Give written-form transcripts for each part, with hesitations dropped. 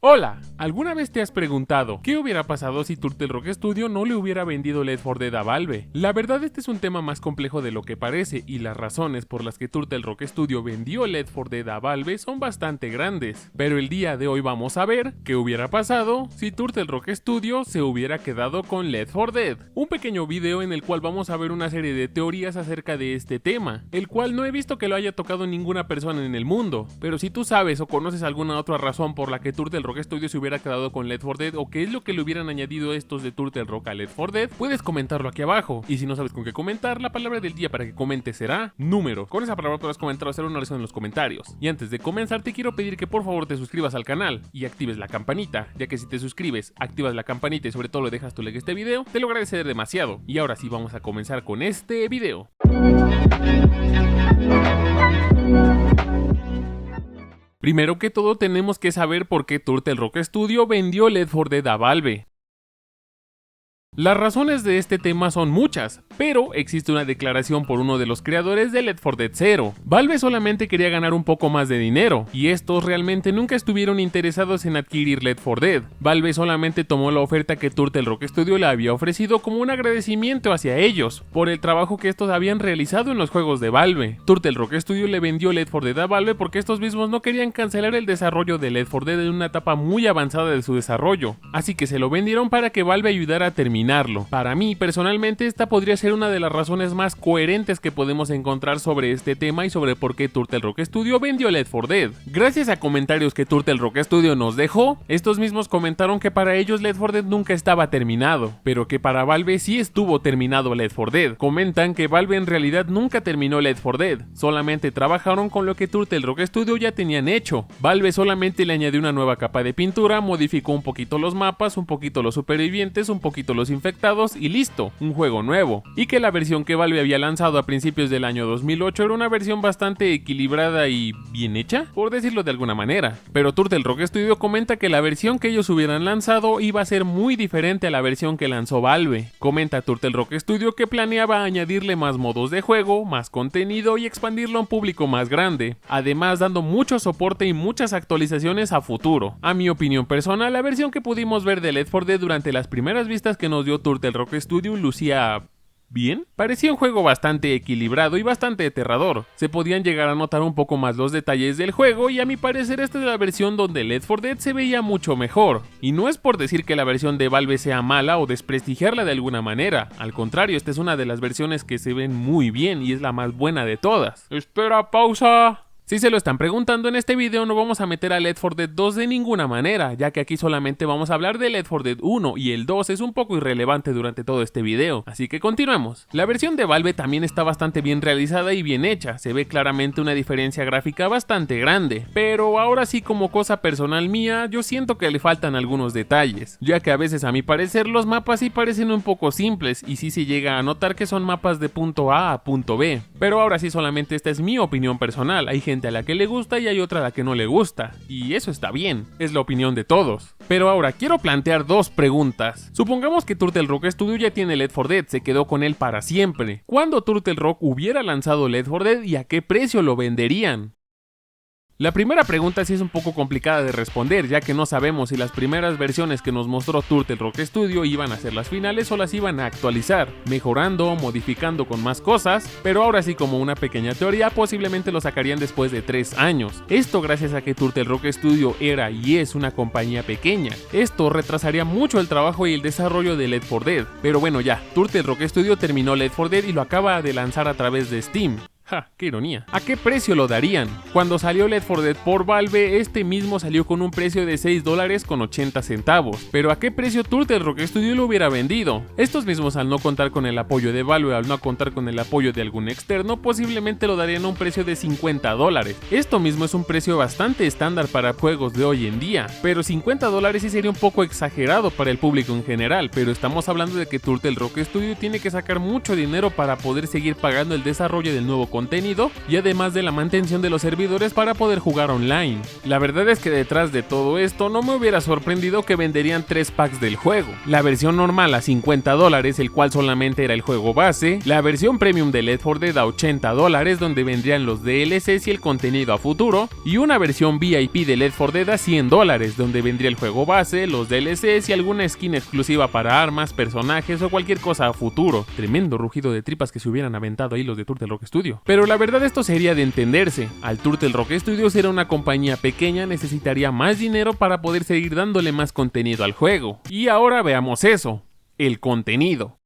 Hola, ¿alguna vez te has preguntado qué hubiera pasado si Turtle Rock Studio no le hubiera vendido Left 4 Dead a Valve? La verdad este es un tema más complejo de lo que parece y las razones por las que Turtle Rock Studio vendió Left 4 Dead a Valve son bastante grandes, pero el día de hoy vamos a ver qué hubiera pasado si Turtle Rock Studio se hubiera quedado con Left 4 Dead. Un pequeño video en el cual vamos a ver una serie de teorías acerca de este tema, el cual no he visto que lo haya tocado ninguna persona en el mundo, pero si tú sabes o conoces alguna otra razón por la que Turtle Rock Studio se hubiera quedado con Left 4 Dead o qué es lo que le hubieran añadido estos de Turtle Rock a Left 4 Dead, puedes comentarlo aquí abajo. Y si no sabes con qué comentar, la palabra del día para que comentes será número. Con esa palabra podrás comentar o hacer una oración en los comentarios. Y antes de comenzar te quiero pedir que por favor te suscribas al canal y actives la campanita, ya que si te suscribes, activas la campanita y sobre todo le dejas tu like a este video, te lo agradeceré demasiado. Y ahora sí vamos a comenzar con este video. Primero que todo tenemos que saber por qué Turtle Rock Studio vendió Left 4 Dead a Valve. Las razones de este tema son muchas, pero existe una declaración por uno de los creadores de Left 4 Dead 0. Valve solamente quería ganar un poco más de dinero, y estos realmente nunca estuvieron interesados en adquirir Left 4 Dead. Valve solamente tomó la oferta que Turtle Rock Studio le había ofrecido como un agradecimiento hacia ellos, por el trabajo que estos habían realizado en los juegos de Valve. Turtle Rock Studio le vendió Left 4 Dead a Valve porque estos mismos no querían cancelar el desarrollo de Left 4 Dead en una etapa muy avanzada de su desarrollo, así que se lo vendieron para que Valve ayudara a terminar. Para mí, personalmente, esta podría ser una de las razones más coherentes que podemos encontrar sobre este tema y sobre por qué Turtle Rock Studio vendió Left 4 Dead. Gracias a comentarios que Turtle Rock Studio nos dejó, estos mismos comentaron que para ellos Left 4 Dead nunca estaba terminado, pero que para Valve sí estuvo terminado Left 4 Dead. Comentan que Valve en realidad nunca terminó Left 4 Dead, solamente trabajaron con lo que Turtle Rock Studio ya tenían hecho. Valve solamente le añadió una nueva capa de pintura, modificó un poquito los mapas, un poquito los supervivientes, un poquito los infectados y listo, un juego nuevo. Y que la versión que Valve había lanzado a principios del año 2008 era una versión bastante equilibrada y bien hecha, por decirlo de alguna manera. Pero Turtle Rock Studio comenta que la versión que ellos hubieran lanzado iba a ser muy diferente a la versión que lanzó Valve. Comenta Turtle Rock Studio que planeaba añadirle más modos de juego, más contenido y expandirlo a un público más grande, además dando mucho soporte y muchas actualizaciones a futuro. A mi opinión personal, la versión que pudimos ver de Left 4 Dead durante las primeras vistas que nos dio Turtle Rock Studio lucía bien. Parecía un juego bastante equilibrado y bastante aterrador. Se podían llegar a notar un poco más los detalles del juego y a mi parecer esta es la versión donde Left 4 Dead se veía mucho mejor. Y no es por decir que la versión de Valve sea mala o desprestigiarla de alguna manera. Al contrario, esta es una de las versiones que se ven muy bien y es la más buena de todas. Espera, pausa. Si se lo están preguntando, en este video no vamos a meter a Left 4 Dead 2 de ninguna manera, ya que aquí solamente vamos a hablar de Left 4 Dead 1 y el 2 es un poco irrelevante durante todo este video, así que continuemos. La versión de Valve también está bastante bien realizada y bien hecha, se ve claramente una diferencia gráfica bastante grande, pero ahora sí, como cosa personal mía, yo siento que le faltan algunos detalles, ya que a veces a mi parecer los mapas sí parecen un poco simples y sí se llega a notar que son mapas de punto A a punto B, pero ahora sí solamente esta es mi opinión personal, hay gente a la que le gusta y hay otra a la que no le gusta, y eso está bien, es la opinión de todos. Pero ahora quiero plantear dos preguntas. Supongamos que Turtle Rock Studio ya tiene Left 4 Dead, se quedó con él para siempre. ¿Cuándo Turtle Rock hubiera lanzado Left 4 Dead y a qué precio lo venderían? La primera pregunta sí es un poco complicada de responder, ya que no sabemos si las primeras versiones que nos mostró Turtle Rock Studio iban a ser las finales o las iban a actualizar, mejorando, modificando con más cosas, pero ahora sí, como una pequeña teoría, posiblemente lo sacarían después de 3 años. Esto gracias a que Turtle Rock Studio era y es una compañía pequeña. Esto retrasaría mucho el trabajo y el desarrollo de Left 4 Dead, pero bueno ya, Turtle Rock Studio terminó Left 4 Dead y lo acaba de lanzar a través de Steam. ¡Ja! ¡Qué ironía! ¿A qué precio lo darían? Cuando salió Left 4 Dead por Valve, este mismo salió con un precio de $6.80, pero ¿a qué precio Turtle Rock Studio lo hubiera vendido? Estos mismos, al no contar con el apoyo de Valve, al no contar con el apoyo de algún externo, posiblemente lo darían a un precio de $50. Esto mismo es un precio bastante estándar para juegos de hoy en día, pero $50 sí sería un poco exagerado para el público en general, pero estamos hablando de que Turtle Rock Studio tiene que sacar mucho dinero para poder seguir pagando el desarrollo del nuevo contenido y además de la mantención de los servidores para poder jugar online. La verdad es que detrás de todo esto no me hubiera sorprendido que venderían 3 packs del juego, la versión normal a $50, el cual solamente era el juego base, la versión premium de Left 4 Dead a $80 donde vendrían los DLCs y el contenido a futuro, y una versión VIP de Left 4 Dead a $100 donde vendría el juego base, los DLCs y alguna skin exclusiva para armas, personajes o cualquier cosa a futuro. Tremendo rugido de tripas que se hubieran aventado ahí los de Turtle Rock Studio. Pero la verdad esto sería de entenderse, al Turtle Rock Studio ser una compañía pequeña necesitaría más dinero para poder seguir dándole más contenido al juego. Y ahora veamos eso, el contenido.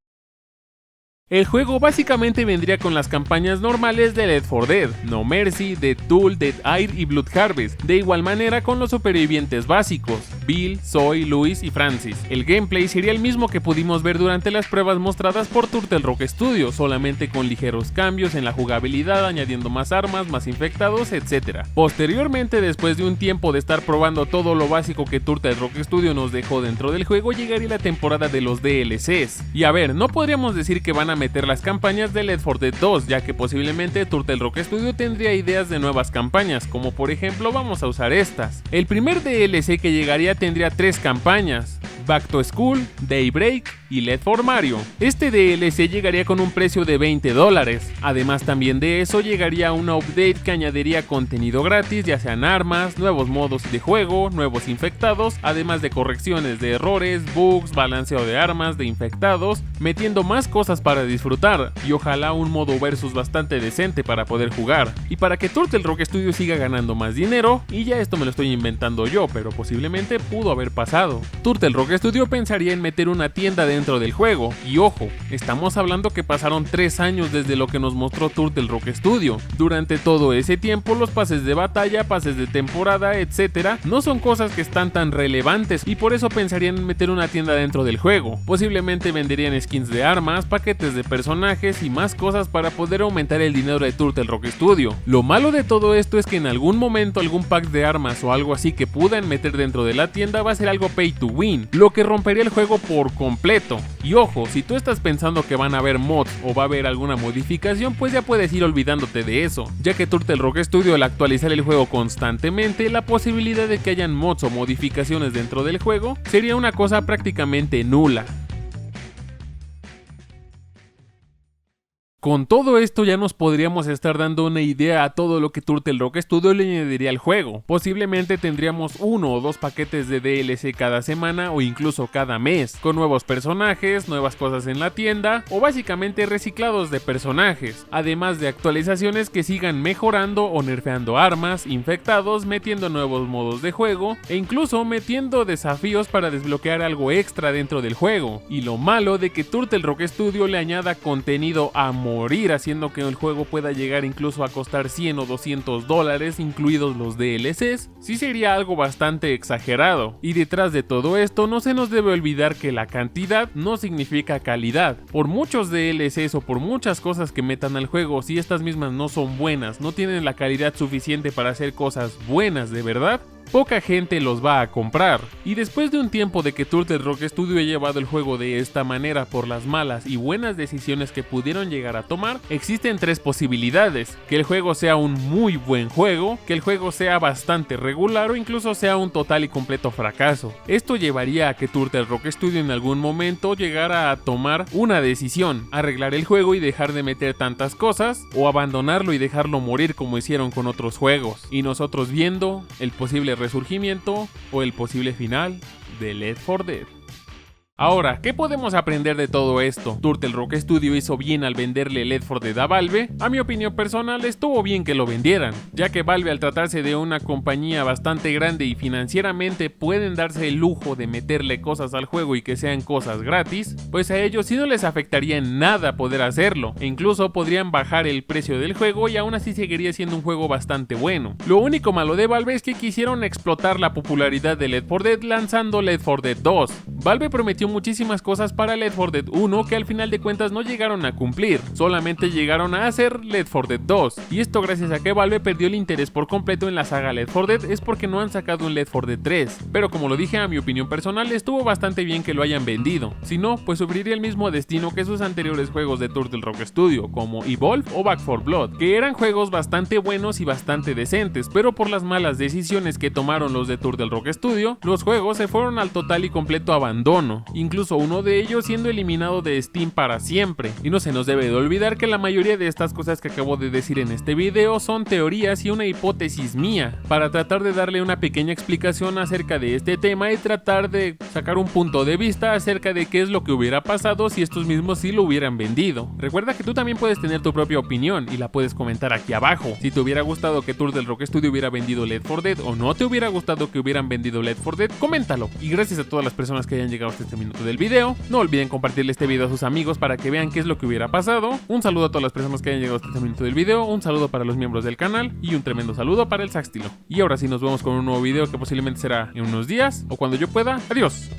El juego básicamente vendría con las campañas normales de Left 4 Dead, No Mercy, Dead Tool, Dead Air y Blood Harvest, de igual manera con los supervivientes básicos, Bill, Zoe, Luis y Francis. El gameplay sería el mismo que pudimos ver durante las pruebas mostradas por Turtle Rock Studio, solamente con ligeros cambios en la jugabilidad, añadiendo más armas, más infectados, etc. Posteriormente, después de un tiempo de estar probando todo lo básico que Turtle Rock Studio nos dejó dentro del juego, llegaría la temporada de los DLCs. Y a ver, no podríamos decir que van a meter las campañas de Left 4 Dead 2, ya que posiblemente Turtle Rock Studio tendría ideas de nuevas campañas, como por ejemplo vamos a usar estas. El primer DLC que llegaría tendría 3 campañas: Back to School, Daybreak y Left 4 Mario. Este DLC llegaría con un precio de $20. Además también de eso llegaría una update que añadiría contenido gratis, ya sean armas, nuevos modos de juego, nuevos infectados, además de correcciones de errores, bugs, balanceo de armas, de infectados, metiendo más cosas para disfrutar y ojalá un modo versus bastante decente para poder jugar. Y para que Turtle Rock Studio siga ganando más dinero, y ya esto me lo estoy inventando yo, pero posiblemente pudo haber pasado, Turtle Rock Studio pensaría en meter una tienda dentro del juego. Y ojo, estamos hablando que pasaron 3 años desde lo que nos mostró Turtle Rock Studio. Durante todo ese tiempo los pases de batalla, pases de temporada, etc. no son cosas que están tan relevantes y por eso pensarían en meter una tienda dentro del juego. Posiblemente venderían skins de armas, paquetes de personajes y más cosas para poder aumentar el dinero de Turtle Rock Studio. Lo malo de todo esto es que en algún momento algún pack de armas o algo así que puedan meter dentro de la tienda va a ser algo pay to win, lo que rompería el juego por completo. Y ojo, si tú estás pensando que van a haber mods o va a haber alguna modificación, pues ya puedes ir olvidándote de eso, ya que Turtle Rock Studio al actualizar el juego constantemente, la posibilidad de que hayan mods o modificaciones dentro del juego sería una cosa prácticamente nula. Con todo esto ya nos podríamos estar dando una idea a todo lo que Turtle Rock Studio le añadiría al juego. Posiblemente tendríamos 1 o 2 paquetes de DLC cada semana o incluso cada mes, con nuevos personajes, nuevas cosas en la tienda o básicamente reciclados de personajes, además de actualizaciones que sigan mejorando o nerfeando armas, infectados, metiendo nuevos modos de juego e incluso metiendo desafíos para desbloquear algo extra dentro del juego. Y lo malo de que Turtle Rock Studio le añada contenido a morir, haciendo que el juego pueda llegar incluso a costar $100 o $200, incluidos los DLCs, sí sería algo bastante exagerado. Y detrás de todo esto no se nos debe olvidar que la cantidad no significa calidad. Por muchos DLCs o por muchas cosas que metan al juego, si estas mismas no son buenas, no tienen la calidad suficiente para hacer cosas buenas de verdad, poca gente los va a comprar. Y después de un tiempo de que Turtle Rock Studio ha llevado el juego de esta manera por las malas y buenas decisiones que pudieron llegar a tomar, existen 3 posibilidades: que el juego sea un muy buen juego, que el juego sea bastante regular o incluso sea un total y completo fracaso. Esto llevaría a que Turtle Rock Studio en algún momento llegara a tomar una decisión: arreglar el juego y dejar de meter tantas cosas, o abandonarlo y dejarlo morir como hicieron con otros juegos, y nosotros viendo el posible resurgimiento o el posible final de Left 4 Dead. Ahora, ¿qué podemos aprender de todo esto? ¿Turtle Rock Studio hizo bien al venderle Left 4 Dead a Valve? A mi opinión personal, estuvo bien que lo vendieran, ya que Valve, al tratarse de una compañía bastante grande y financieramente pueden darse el lujo de meterle cosas al juego y que sean cosas gratis, pues a ellos sí no les afectaría en nada poder hacerlo, e incluso podrían bajar el precio del juego y aún así seguiría siendo un juego bastante bueno. Lo único malo de Valve es que quisieron explotar la popularidad de Left 4 Dead lanzando Left 4 Dead 2, Valve prometió muchísimas cosas para Left 4 Dead 1 que al final de cuentas no llegaron a cumplir, solamente llegaron a hacer Left 4 Dead 2, y esto gracias a que Valve perdió el interés por completo en la saga Left 4 Dead es porque no han sacado un Left 4 Dead 3, pero como lo dije, a mi opinión personal estuvo bastante bien que lo hayan vendido, si no, pues sufriría el mismo destino que sus anteriores juegos de Turtle Rock Studio, como Evolve o Back 4 Blood, que eran juegos bastante buenos y bastante decentes, pero por las malas decisiones que tomaron los de Turtle Rock Studio, los juegos se fueron al total y completo abandono, incluso uno de ellos siendo eliminado de Steam para siempre. Y no se nos debe de olvidar que la mayoría de estas cosas que acabo de decir en este video son teorías y una hipótesis mía, para tratar de darle una pequeña explicación acerca de este tema y tratar de sacar un punto de vista acerca de qué es lo que hubiera pasado si estos mismos sí lo hubieran vendido. Recuerda que tú también puedes tener tu propia opinión y la puedes comentar aquí abajo. Si te hubiera gustado que Turtle Rock Studio hubiera vendido Left 4 Dead o no te hubiera gustado que hubieran vendido Left 4 Dead, coméntalo. Y gracias a todas las personas que hayan llegado hasta este minuto del video. No olviden compartirle este video a sus amigos para que vean qué es lo que hubiera pasado. Un saludo a todas las personas que hayan llegado hasta este minuto del video. Un saludo para los miembros del canal y un tremendo saludo para el Saxtilo. Y ahora sí nos vemos con un nuevo video que posiblemente será en unos días o cuando yo pueda. Adiós.